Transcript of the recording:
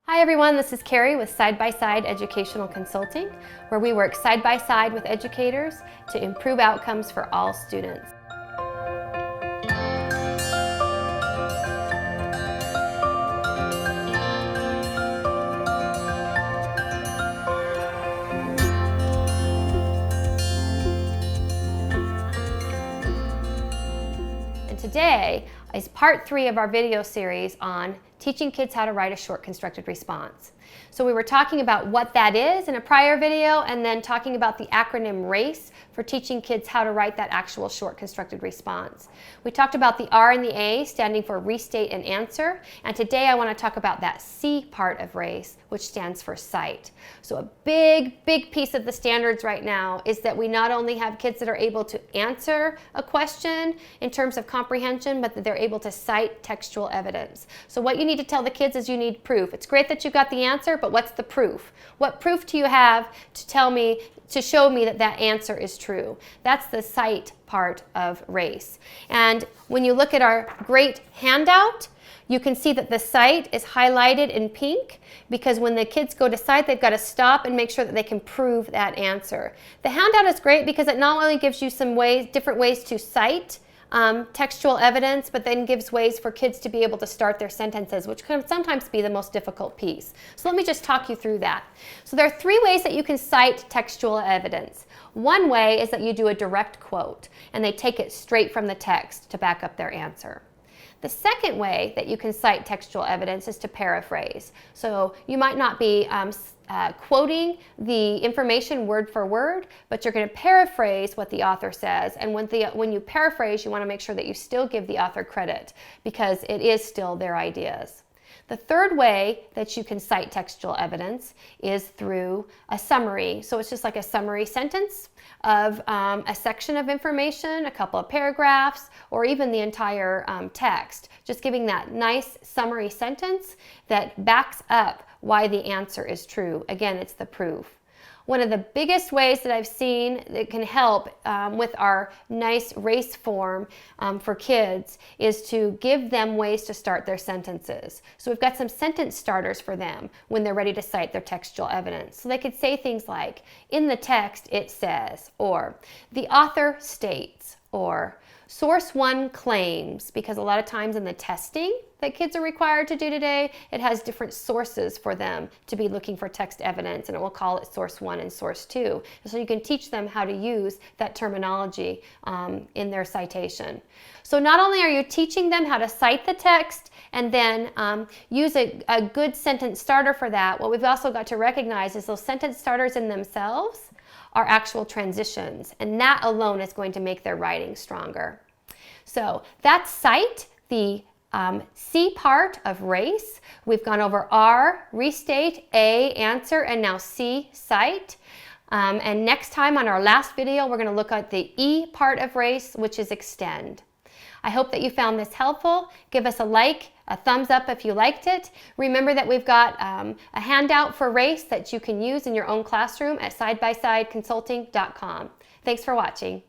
Hi everyone, this is Carrie with Side by Side Educational Consulting, where we work side by side with educators to improve outcomes for all students. And today is part 3 of our video series on teaching kids how to write a short constructed response. So we were talking about what that is in a prior video, and then talking about the acronym RACE for teaching kids how to write that actual short constructed response. We talked about the R and the A standing for restate and answer, and today I want to talk about that C part of RACE, which stands for cite. So a big piece of the standards right now is that we not only have kids that are able to answer a question in terms of comprehension, but that they're able to cite textual evidence. So what you need to tell the kids is you need proof. It's great that you got the answer, but what's the proof? What proof do you have to tell me, to show me that that answer is true? That's the cite part of RACE. And when you look at our great handout, you can see that the cite is highlighted in pink because when the kids go to cite, they've got to stop and make sure that they can prove that answer. The handout is great because it not only gives you some ways, different ways to cite textual evidence, but then gives ways for kids to be able to start their sentences, which can sometimes be the most difficult piece. So let me just talk you through that. So there are 3 ways that you can cite textual evidence. One way is that you do a direct quote, and they take it straight from the text to back up their answer. The second way that you can cite textual evidence is to paraphrase. So you might not be quoting the information word for word, but you're going to paraphrase what the author says. And when you paraphrase, you want to make sure that you still give the author credit because it is still their ideas. The third way that you can cite textual evidence is through a summary. So it's just like a summary sentence of a section of information, a couple of paragraphs, or even the entire text. Just giving that nice summary sentence that backs up why the answer is true. Again, it's the proof. One of the biggest ways that I've seen that can help with our nice RACE form for kids is to give them ways to start their sentences. So we've got some sentence starters for them when they're ready to cite their textual evidence. So they could say things like, in the text it says, or the author states, or source 1 claims, because a lot of times in the testing that kids are required to do today, it has different sources for them to be looking for text evidence, and it will call it source 1 and source 2. So you can teach them how to use that terminology in their citation. So not only are you teaching them how to cite the text and then use a good sentence starter for that, what we've also got to recognize is those sentence starters in themselves are actual transitions, and that alone is going to make their writing stronger. So that's cite, the C part of RACE. We've gone over R, restate, A, answer, and now C, cite. And next time on our last video, we're going to look at the E part of RACE, which is extend. I hope that you found this helpful. Give us a like, a thumbs up if you liked it. Remember that we've got a handout for RACE that you can use in your own classroom at sidebysideconsulting.com. Thanks for watching.